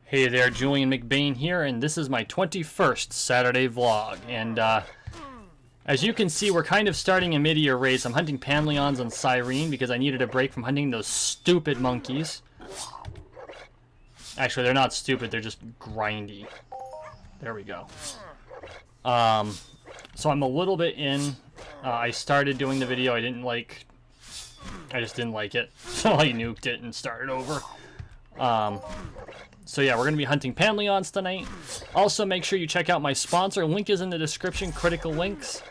Hey there, Julian McBain here, and this is my 21st Saturday vlog. And as you can see, we're kind of starting a mid-year race. I'm hunting Panleons on Cyrene because I needed a break from hunting those stupid monkeys. Actually, they're not stupid, they're just grindy. There we go. So I'm a little bit in. I started doing the video, I just didn't like it, so I nuked it and started over. So yeah, we're going to be hunting Panleons tonight. Also, make sure you check out my sponsor. Link is in the description, Critical Links.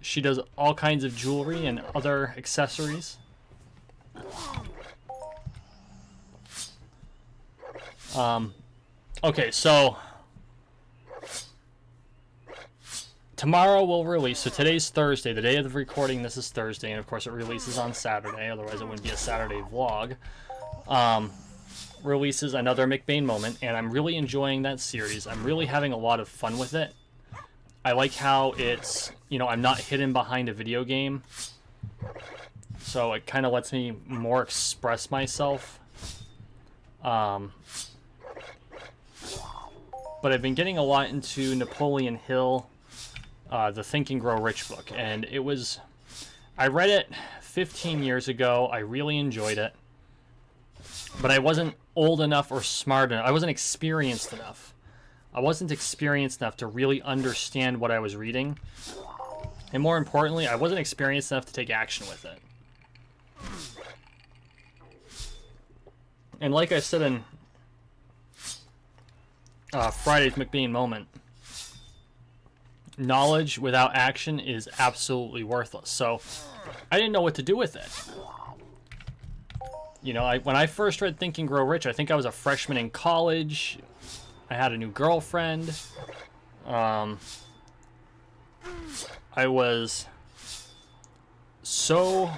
She does all kinds of jewelry and other accessories. Okay, so tomorrow we'll release, so today's Thursday, the day of the recording, this is Thursday, and of course it releases on Saturday, otherwise it wouldn't be a Saturday vlog. Releases another McBain moment, and I'm really enjoying that series. I'm really having a lot of fun with it. I like how it's, I'm not hidden behind a video game, so it kind of lets me more express myself. But I've been getting a lot into Napoleon Hill, the Think and Grow Rich book, and I read it 15 years ago. I really enjoyed it, but I wasn't old enough or smart enough. I wasn't experienced enough. I wasn't experienced enough to really understand what I was reading, and more importantly, I wasn't experienced enough to take action with it. And like I said in Friday's McBain moment, knowledge without action is absolutely worthless. So I didn't know what to do with it. When I first read Think and Grow Rich, I think I was a freshman in college. I had a new girlfriend. I was so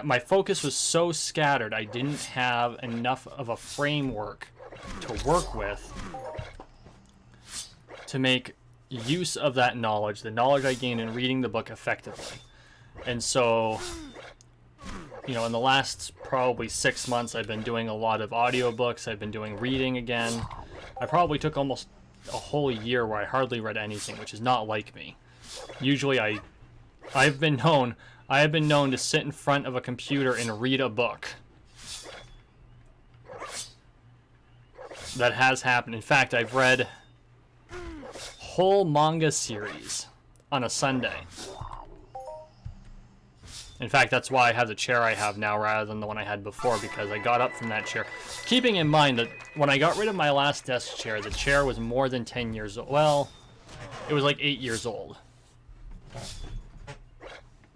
my focus was so scattered. I didn't have enough of a framework to work with to make use of that knowledge, the knowledge I gained in reading the book effectively. And so, in the last probably 6 months, I've been doing a lot of audiobooks. I've been doing reading again. I probably took almost a whole year where I hardly read anything, which is not like me. Usually I have been known to sit in front of a computer and read a book. That has happened. In fact, I've read whole manga series on a Sunday. In fact, that's why I have the chair I have now rather than the one I had before, because I got up from that chair. Keeping in mind that when I got rid of my last desk chair, the chair was more than 10 years old. Well, it was like 8 years old.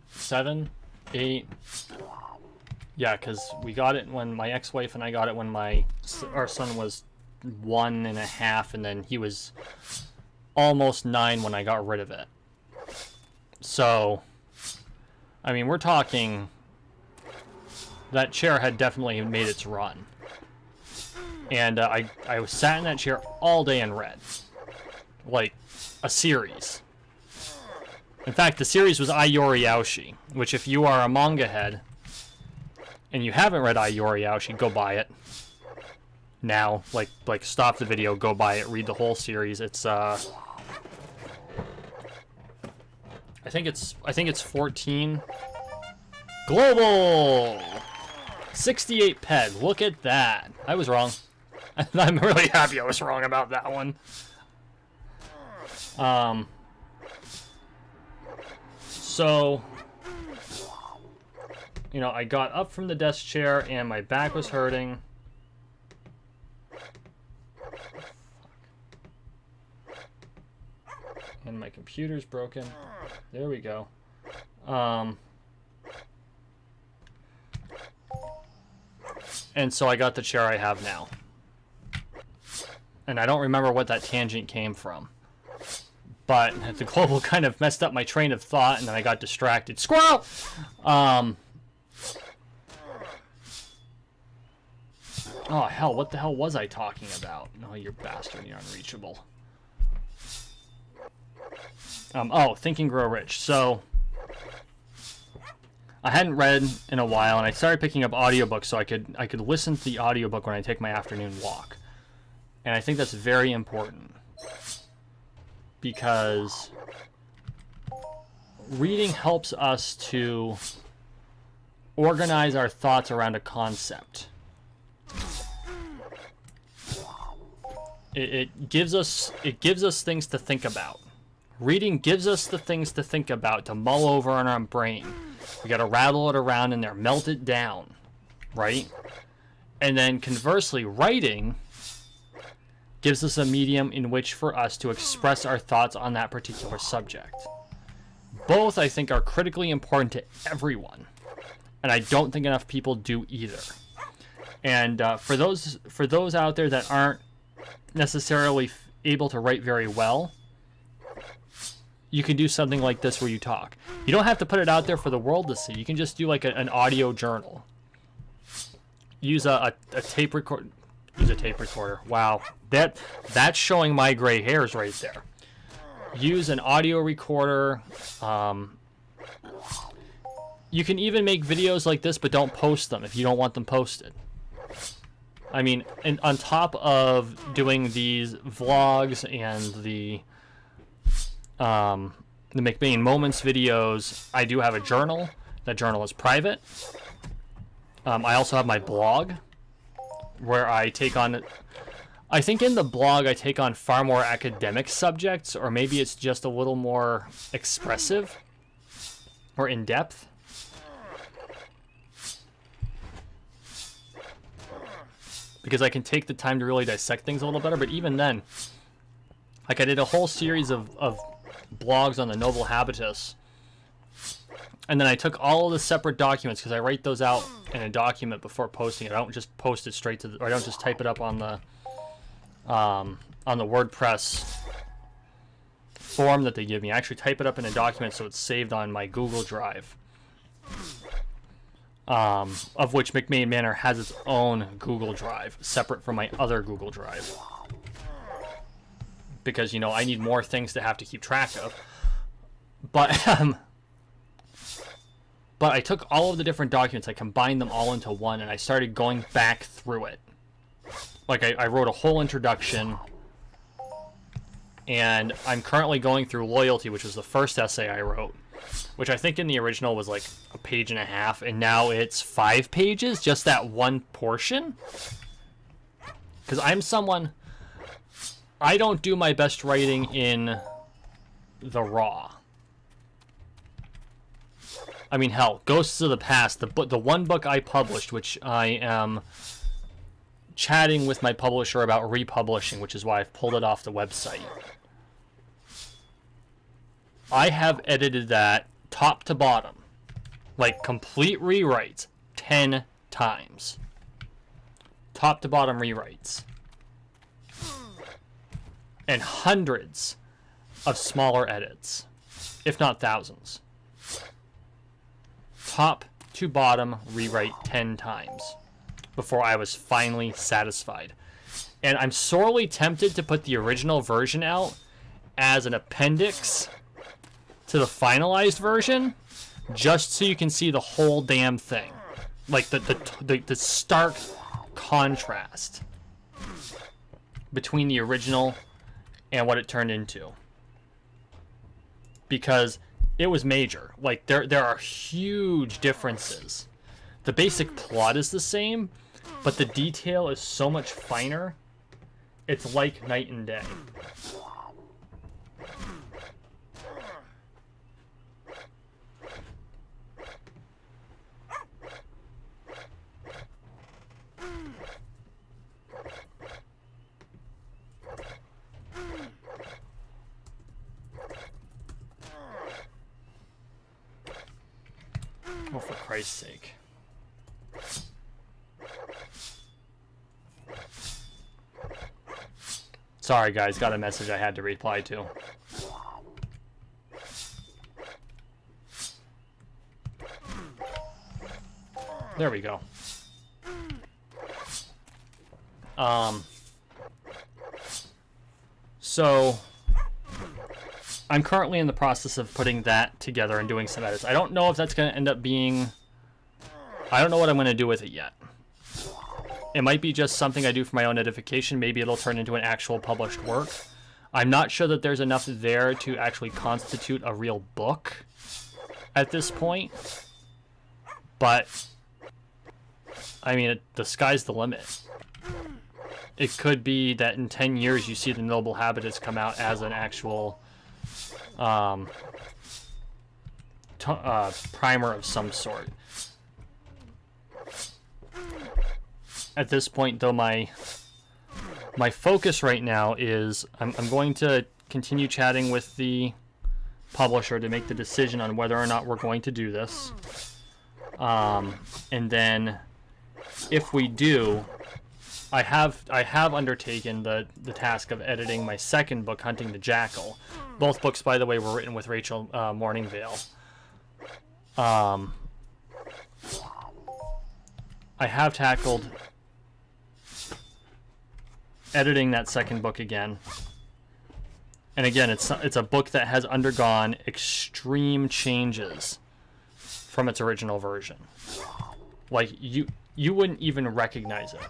7, 8. Yeah, because we got it when my ex-wife and I got it when our son was 1.5, and then he was almost 9 when I got rid of it. So, I mean, we're talking, that chair had definitely made its run. And I sat in that chair all day and read. Like, a series. In fact, the series was Ayori Aoshi, which if you are a manga head, and you haven't read Ayori Aoshi, go buy it. Now, like stop the video, go buy it, read the whole series. It's, I think it's 14. Global 68 ped. Look at that. I was wrong. I'm really happy I was wrong about that one. So, I got up from the desk chair and my back was hurting. And my computer's broken. There we go. And so I got the chair I have now. And I don't remember what that tangent came from. But the global kind of messed up my train of thought, and then I got distracted. Squirrel! Oh, hell, what the hell was I talking about? Oh, you bastard, you're unreachable. Oh, Think and Grow Rich. So, I hadn't read in a while, and I started picking up audiobooks so I could listen to the audiobook when I take my afternoon walk. And I think that's very important because reading helps us to organize our thoughts around a concept. It gives us things to think about. Reading gives us the things to think about, to mull over in our brain. We got to rattle it around in there, melt it down, right? And then conversely, writing gives us a medium in which for us to express our thoughts on that particular subject. Both, I think, are critically important to everyone, and I don't think enough people do either. And for those out there that aren't necessarily able to write very well, you can do something like this where you talk. You don't have to put it out there for the world to see. You can just do like an audio journal. Use a tape record. Use a tape recorder. Wow, that's showing my gray hairs right there. Use an audio recorder. You can even make videos like this, but don't post them if you don't want them posted. I mean, and on top of doing these vlogs and the McBain Moments videos, I do have a journal. That journal is private. I also have my blog, where I take on... I think in the blog I take on far more academic subjects, or maybe it's just a little more expressive or in-depth. Because I can take the time to really dissect things a little better, but even then, like I did a whole series of blogs on the Noble Habitus, and then I took all of the separate documents, because I write those out in a document before posting it. I don't just post it straight to the, or I don't just type it up on the WordPress form that they give me. I actually type it up in a document so it's saved on my Google Drive, of which McBain Manor has its own Google Drive, separate from my other Google Drive. Because, you know, I need more things to have to keep track of. But I took all of the different documents, I combined them all into one, and I started going back through it. Like, I wrote a whole introduction, and I'm currently going through Loyalty, which was the first essay I wrote, which I think in the original was like a page and a half, and now it's 5 pages, just that one portion. Because I'm someone... I don't do my best writing in the raw. I mean, hell, Ghosts of the Past, the one book I published, which I am chatting with my publisher about republishing, which is why I've pulled it off the website. I have edited that top to bottom, like complete rewrites, 10 times. Top to bottom rewrites. And hundreds of smaller edits, if not thousands. Top to bottom rewrite 10 times before I was finally satisfied. And I'm sorely tempted to put the original version out as an appendix to the finalized version, just so you can see the whole damn thing. Like the stark contrast between the original and what it turned into, because it was major. Like there are huge differences. The basic plot is the same, but the detail is so much finer. It's like night and day. Oh, for Christ's sake. Sorry, guys. Got a message I had to reply to. There we go. So... I'm currently in the process of putting that together and doing some edits. I don't know if that's going to end up being... I don't know what I'm going to do with it yet. It might be just something I do for my own edification. Maybe it'll turn into an actual published work. I'm not sure that there's enough there to actually constitute a real book at this point. But, I mean, the sky's the limit. It could be that in 10 years you see the Noble Habitus come out as an actual primer of some sort. At this point, though, my focus right now is I'm going to continue chatting with the publisher to make the decision on whether or not we're going to do this. And then, if we do, I have undertaken the task of editing my second book, Hunting the Jackal. Both books, by the way, were written with Rachel Morningvale. I have tackled editing that second book again. And again, it's a book that has undergone extreme changes from its original version. Like, you wouldn't even recognize it.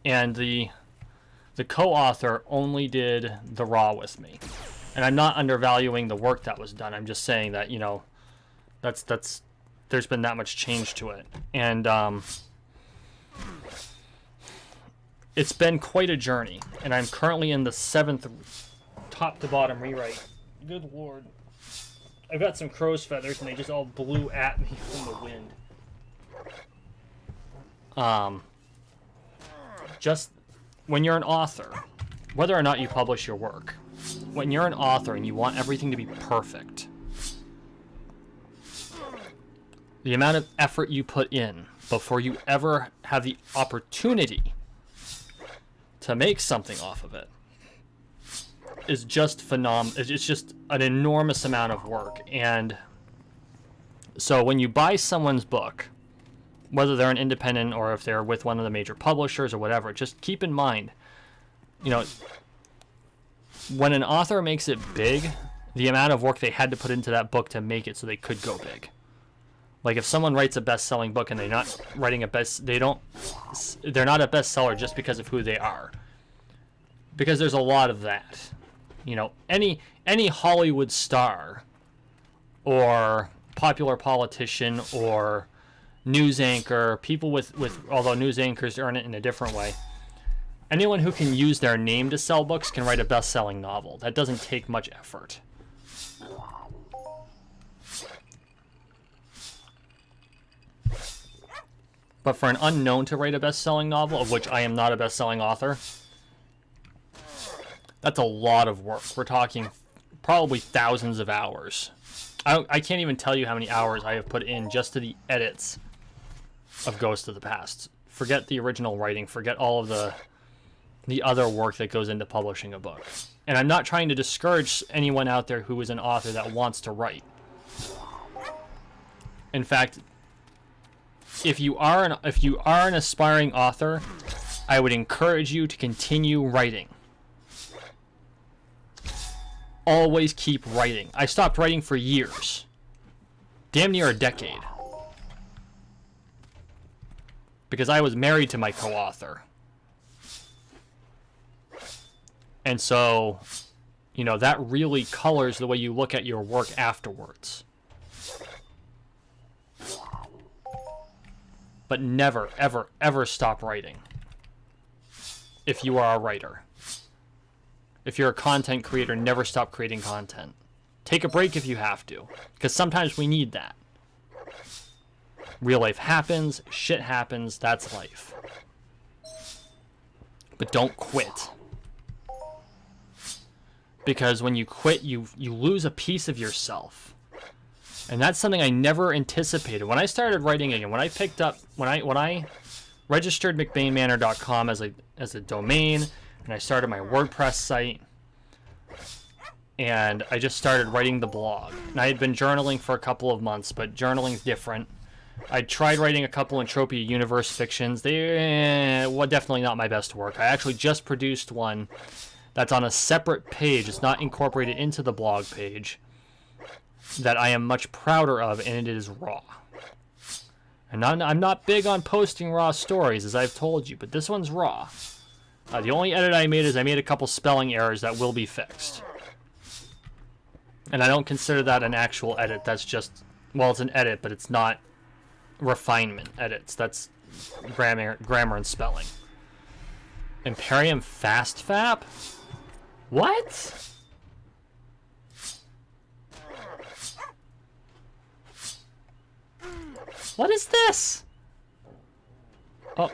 And the co-author only did the raw with me. And I'm not undervaluing the work that was done. I'm just saying that, you know, that's there's been that much change to it. And it's been quite a journey. And I'm currently in the 7th top to bottom rewrite. Good Lord. I've got some crow's feathers and they just all blew at me from the wind. Just when you're an author, whether or not you publish your work, when you're an author and you want everything to be perfect, the amount of effort you put in before you ever have the opportunity to make something off of it is just phenomenal. It's just an enormous amount of work. And so when you buy someone's book, whether they're an independent or if they're with one of the major publishers or whatever, just keep in mind, you know, when an author makes it big, the amount of work they had to put into that book to make it so they could go big. Like, if someone writes a best-selling book and they're not writing they're not a bestseller just because of who they are. Because there's a lot of that. You know, any Hollywood star or popular politician or news anchor, people with although news anchors earn it in a different way. Anyone who can use their name to sell books can write a best-selling novel. That doesn't take much effort. But for an unknown to write a best-selling novel, of which I am not a best-selling author, that's a lot of work. We're talking probably thousands of hours. I can't even tell you how many hours I have put in just to the edits of Ghost of the Past. Forget the original writing. Forget all of the other work that goes into publishing a book. And I'm not trying to discourage anyone out there who is an author that wants to write. In fact, if you are an aspiring author, I would encourage you to continue writing. Always keep writing. I stopped writing for years. Damn near a decade. Because I was married to my co-author. And so, you know, that really colors the way you look at your work afterwards. But never, ever, ever stop writing. If you are a writer. If you're a content creator, never stop creating content. Take a break if you have to. Because sometimes we need that. Real life happens, shit happens, that's life. But don't quit. Because when you quit, you lose a piece of yourself. And that's something I never anticipated. When I started writing again, when I registered McBainManor.com as a domain, and I started my WordPress site, and I just started writing the blog. And I had been journaling for a couple of months, but journaling's different. I tried writing a couple Entropia Universe fictions. They were definitely not my best work. I actually just produced one that's on a separate page. It's not incorporated into the blog page. That I am much prouder of, and it is raw. And I'm not big on posting raw stories, as I've told you, but this one's raw. The only edit I made is I made a couple spelling errors that will be fixed. And I don't consider that an actual edit. That's just, well, it's an edit, but it's not refinement edits. That's grammar and spelling. Imperium Fast Fap? What? What is this? Oh.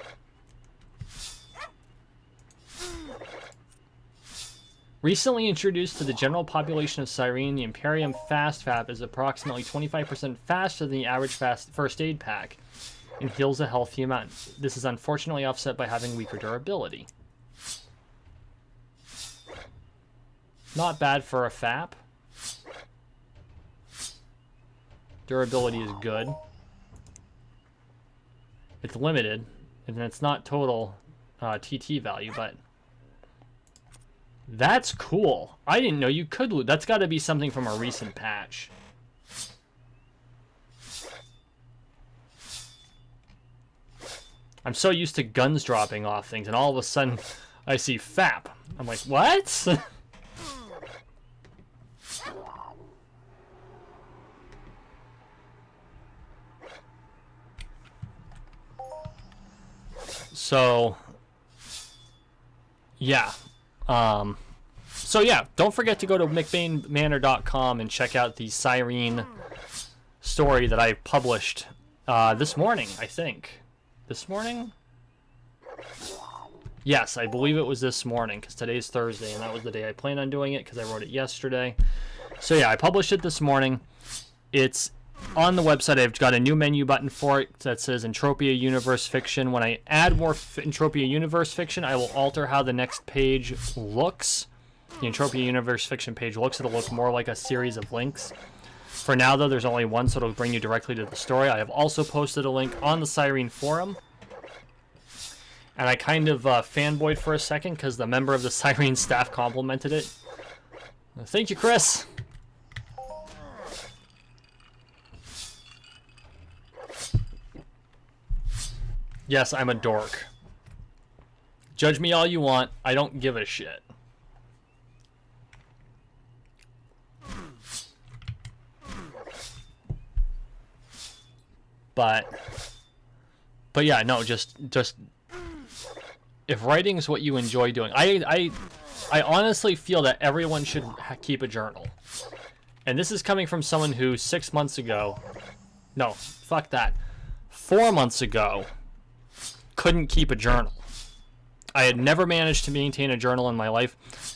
Recently introduced to the general population of Cyrene, the Imperium Fast Fap is approximately 25% faster than the average first aid pack and heals a healthy amount. This is unfortunately offset by having weaker durability. Not bad for a FAP. Durability is good. It's limited, and it's not total TT value, but that's cool. I didn't know you could loot. That's got to be something from a recent patch. I'm so used to guns dropping off things, and all of a sudden I see FAP. I'm like, what? So, yeah. So yeah, don't forget to go to McBainManor.com and check out the Cyrene story that I published this morning, I think. This morning? Yes, I believe it was this morning, because today's Thursday, and that was the day I planned on doing it, because I wrote it yesterday. So yeah, I published it this morning. It's on the website. I've got a new menu button for it that says Entropia Universe Fiction. When I add more Entropia Universe Fiction, I will alter how the next page looks. The Entropia Universe Fiction page looks. It'll look more like a series of links. For now, though, there's only one, so it'll bring you directly to the story. I have also posted a link on the Cyrene forum. And I kind of fanboyed for a second because the member of the Cyrene staff complimented it. Thank you, Chris. Yes, I'm a dork. Judge me all you want. I don't give a shit. But yeah, no, just if writing is what you enjoy doing, I honestly feel that everyone should keep a journal. And this is coming from someone who 6 months ago, no, fuck that, 4 months ago, couldn't keep a journal. I had never managed to maintain a journal in my life.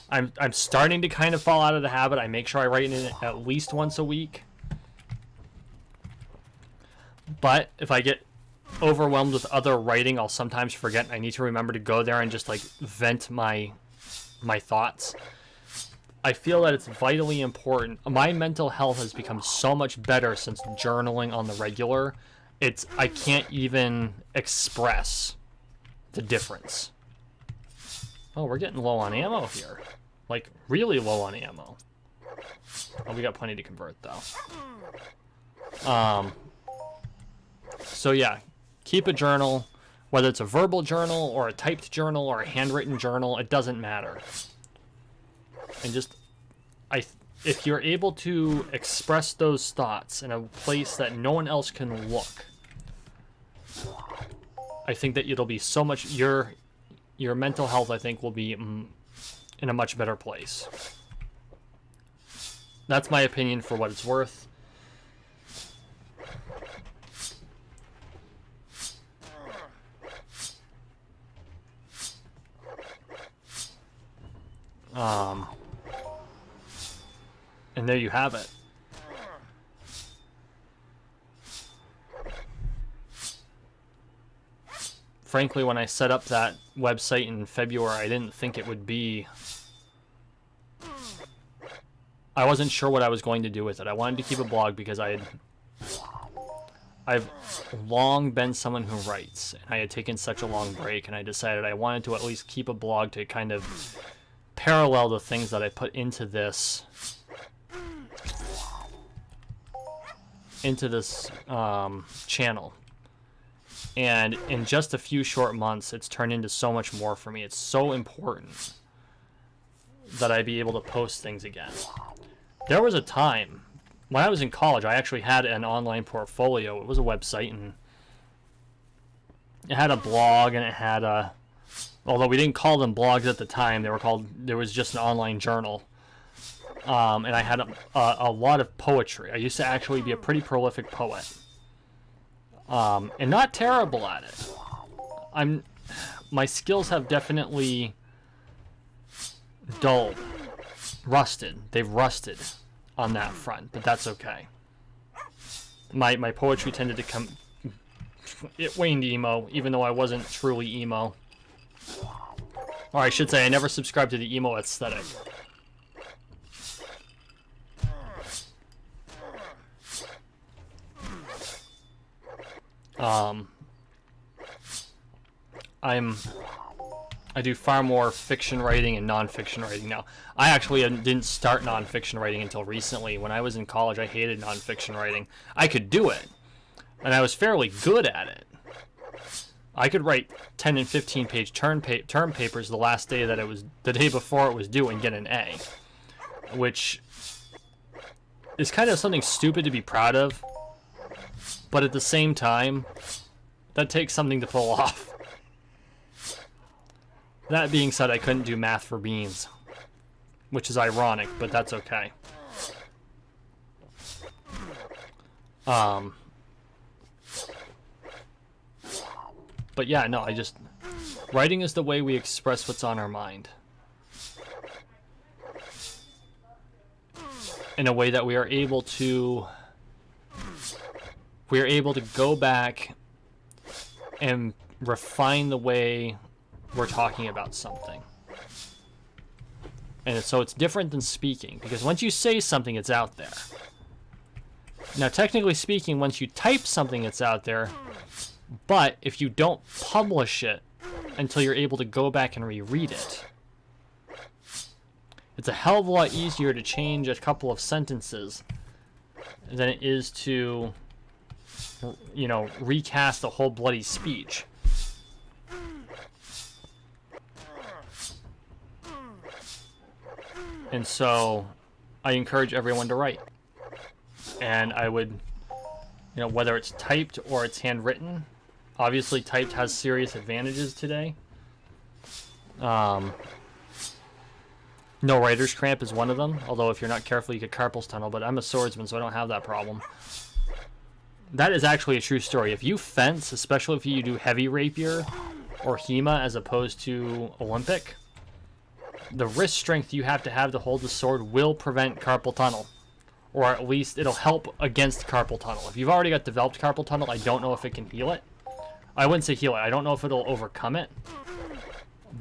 I'm starting to kind of fall out of the habit. I make sure I write in it at least once a week. But if I get overwhelmed with other writing, I'll sometimes forget. I need to remember to go there and just like vent my thoughts. I feel that it's vitally important. My mental health has become so much better since journaling on the regular. I can't even express the difference. Oh, we're getting low on ammo here. Like, really low on ammo. Oh, we got plenty to convert, though. So, yeah. Keep a journal. Whether it's a verbal journal, or a typed journal, or a handwritten journal, it doesn't matter. And just... if you're able to express those thoughts in a place that no one else can look, I think that it'll be so much... Your mental health, I think, will be in a much better place. That's my opinion for what it's worth. And there you have it. Frankly, when I set up that website in February, I didn't think it would be... I wasn't sure what I was going to do with it. I wanted to keep a blog because I've long been someone who writes, and I had taken such a long break, and I decided I wanted to at least keep a blog to kind of parallel the things that I put into this channel. And in just a few short months, it's turned into so much more for me. It's so important that I be able to post things again. There was a time when I was in college, I actually had an online portfolio. It was a website, and it had a blog, and it had a, although we didn't call them blogs at the time, there was just an online journal. And I had a lot of poetry. I used to actually be a pretty prolific poet. And not terrible at it. My skills have definitely dulled, rusted. They've rusted on that front, but that's okay. My poetry tended to come, it waned emo, even though I wasn't truly emo. Or I should say, I never subscribed to the emo aesthetic. I do far more fiction writing and non-fiction writing now. I actually didn't start non-fiction writing until recently. When I was in college, I hated non-fiction writing. I could do it, and I was fairly good at it. I could write 10 and 15 page term papers the last day that the day before it was due, and get an A, which is kind of something stupid to be proud of, but at the same time, that takes something to pull off. That being said, I couldn't do math for beans, which is ironic, but that's okay. But yeah, no, writing is the way we express what's on our mind. In a way that we are able to go back and refine the way we're talking about something. And so it's different than speaking, because once you say something, it's out there. Now, technically speaking, once you type something, it's out there, but if you don't publish it until you're able to go back and reread it, it's a hell of a lot easier to change a couple of sentences than it is to, recast a whole bloody speech. And so I encourage everyone to write. And I would, whether it's typed or it's handwritten, obviously typed has serious advantages today. No writer's cramp is one of them, although if you're not careful you get carpal tunnel, but I'm a swordsman, so I don't have that problem. That is actually a true story. If you fence, especially if you do heavy rapier or HEMA as opposed to Olympic, the wrist strength you have to hold the sword will prevent carpal tunnel. Or at least it'll help against carpal tunnel. If you've already got developed carpal tunnel, I don't know if it can heal it. I wouldn't say heal it. I don't know if it'll overcome it.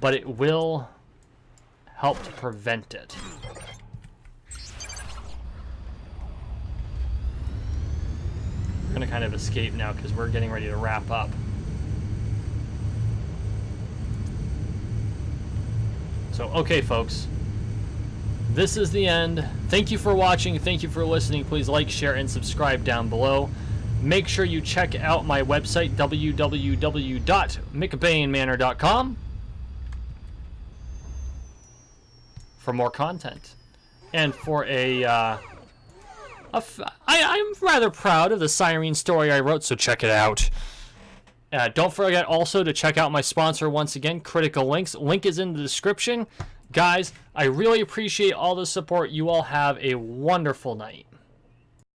But it will help to prevent it. We're going to kind of escape now because we're getting ready to wrap up. So, okay, folks. This is the end. Thank you for watching. Thank you for listening. Please like, share, and subscribe down below. Make sure you check out my website, www.mcbainmanor.com, for more content. And for I'm rather proud of the Cyrene story I wrote, so check it out. Don't forget also to check out my sponsor once again, Critical Links. Link is in the description. Guys, I really appreciate all the support. You all have a wonderful night.